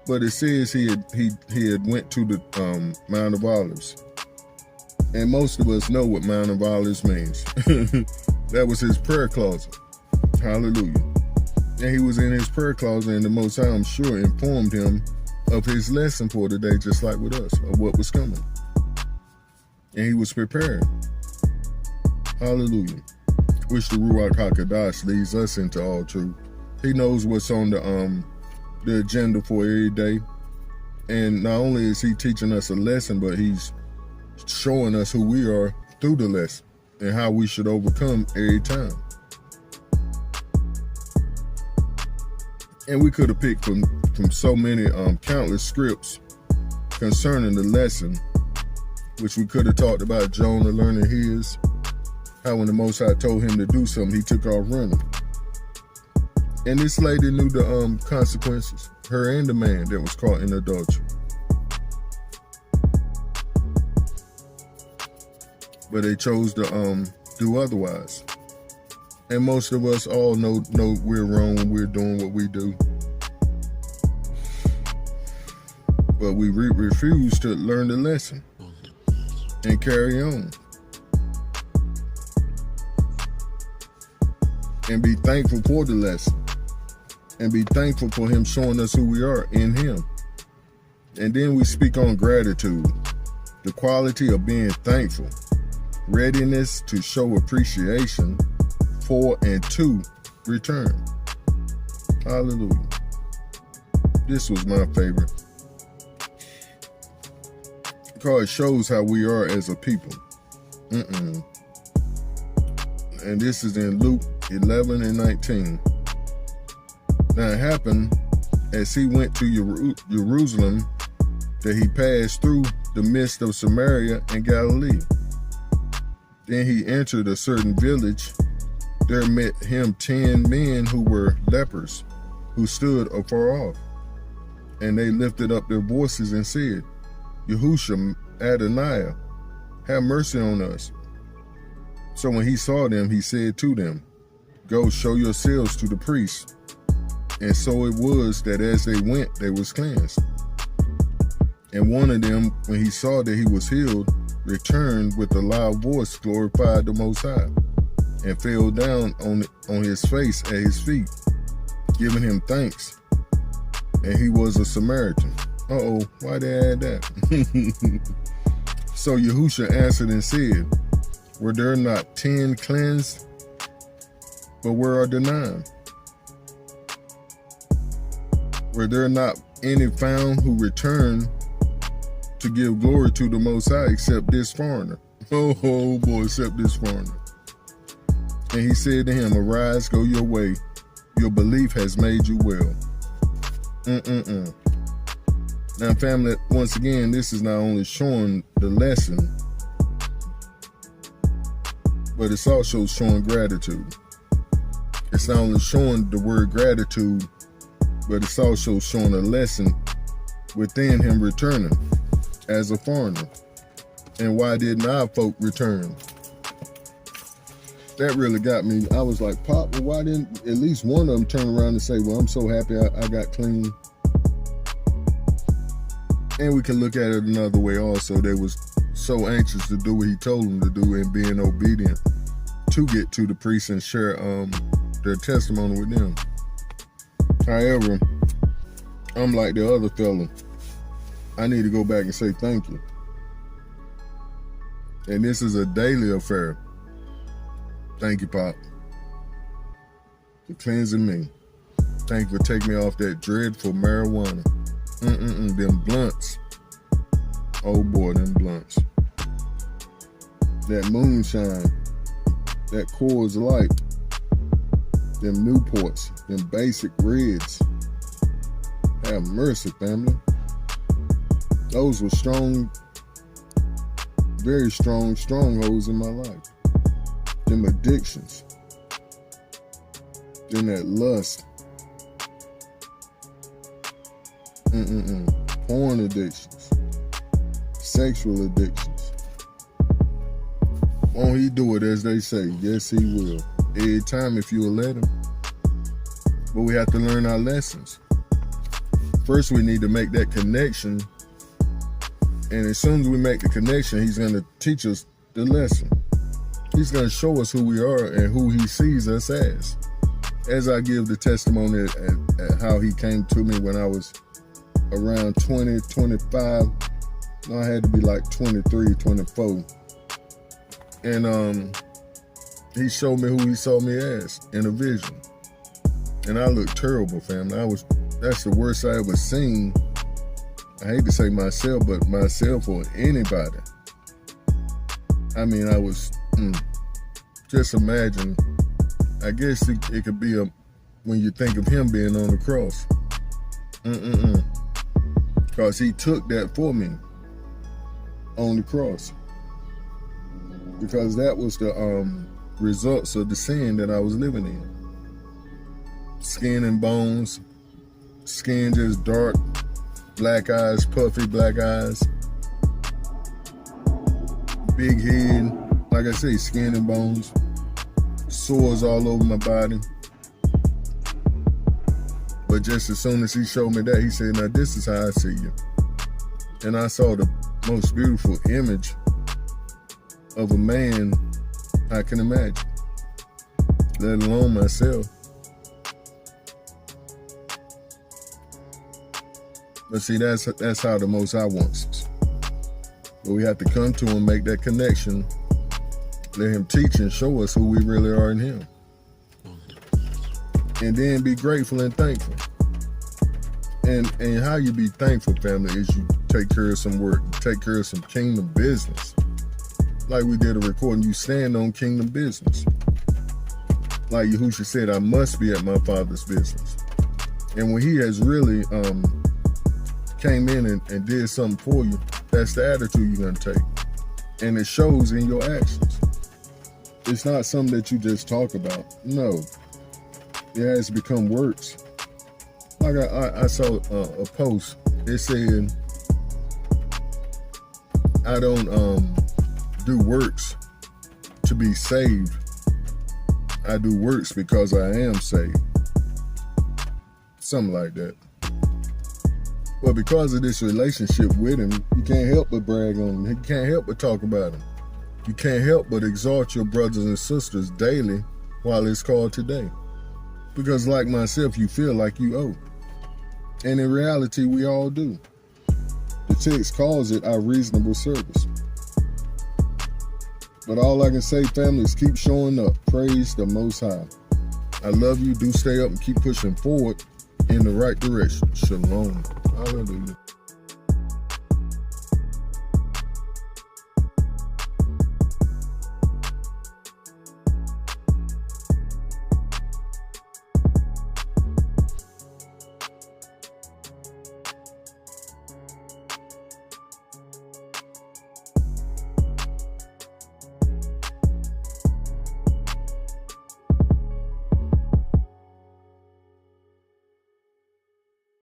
But it says he had went to the Mount of Olives. And most of us know what Mount of Olives means. That was his prayer closet. Hallelujah. And he was in his prayer closet, and the Most High, I'm sure, informed him of his lesson for today, just like with us, of what was coming. And he was prepared. Hallelujah. Which the Ruach HaKodesh leads us into all truth. He knows what's on the agenda for every day. And not only is he teaching us a lesson, but he's showing us who we are through the lesson and how we should overcome every time. And we could have picked from so many countless scripts concerning the lesson, which we could have talked about Jonah learning his, how when the Most High told him to do something, he took off running. And this lady knew the consequences, her and the man that was caught in adultery. But they chose to do otherwise. And most of us all know we're wrong when we're doing what we do. But we refuse to learn the lesson and carry on. And be thankful for the lesson. And be thankful for him showing us who we are in him. And then we speak on gratitude, the quality of being thankful, readiness to show appreciation for and to return. Hallelujah. This was my favorite, because it shows how we are as a people. And this is in Luke 11 and 19. Now it happened as he went to Jerusalem that he passed through the midst of Samaria and Galilee. Then he entered a certain village. There met him 10 men who were lepers, who stood afar off. And they lifted up their voices and said, Yahushua Adonai, have mercy on us. So when he saw them, he said to them, go show yourselves to the priests. And so it was that as they went, they was cleansed. And one of them, when he saw that he was healed, returned with a loud voice, glorified the Most High, and fell down on his face at his feet, giving him thanks. And he was a Samaritan. Why they add that? So Yahushua answered and said, were there not 10 cleansed? But where are the 9? Were there not any found who returned to give glory to the Most High except this foreigner? Oh boy, except this foreigner. And he said to him, arise, go your way. Your belief has made you well. Now, family, once again, this is not only showing the lesson, but it's also showing gratitude. It's not only showing the word gratitude, but it's also showing a lesson within him returning as a foreigner. And why didn't our folk return? That really got me. I was like, Pop, well, why didn't at least one of them turn around and say, well, I'm so happy I got clean. And we can look at it another way also. They was so anxious to do what he told them to do and being obedient to get to the priest and share their testimony with them. However, I'm like the other fella. I need to go back and say thank you. And this is a daily affair. Thank you, Pop, for cleansing me. Thank you for taking me off that dreadful marijuana. Them blunts. Oh boy, them blunts. That moonshine. That Coors Light. Them Newports. Them basic reds. Have mercy, family. Those were strong, very strong strongholds in my life. Them addictions. Then that lust. Porn addictions. Sexual addictions. Won't he do it as they say? Yes, he will. Every time if you'll let him. But we have to learn our lessons. first we need to make that connection. And as soon as we make the connection, he's going to teach us the lesson. He's going to show us who we are and who he sees us as. As I give the testimony at how he came to me when I was around 20, 25. I had to be like 23, 24. And he showed me who he saw me as in a vision. And I looked terrible, family. That's the worst I ever seen. I hate to say myself, but myself or anybody. I mean, I was, just imagine, I guess it could be when you think of him being on the cross. Because he took that for me on the cross. Because that was the results of the sin that I was living in. Skin and bones, skin just dark, black eyes, puffy black eyes, big head, like I say, skin and bones, sores all over my body. But just as soon as he showed me that, he said, now this is how I see you. And I saw the most beautiful image of a man I can imagine, let alone myself. But see, that's how the Most High wants us. But we have to come to him, make that connection, let him teach and show us who we really are in him. And then be grateful and thankful. And how you be thankful, family, is you take care of some work, you take care of some kingdom business. Like we did a recording, you stand on kingdom business. Like Yahushua said, I must be at my Father's business. And when he has really came in and did something for you, that's the attitude you're gonna take. And it shows in your actions. It's not something that you just talk about. No, it has to become works. Like I saw a post, it said, I don't do works to be saved. I do works because I am saved. Something like that. Well, because of this relationship with him, you can't help but brag on him. You can't help but talk about him. You can't help but exalt your brothers and sisters daily while it's called today. Because like myself, you feel like you owe. And in reality, we all do. The text calls it our reasonable service. But all I can say, family, is keep showing up. Praise the Most High. I love you. Do stay up and keep pushing forward in the right direction. Shalom. Hallelujah.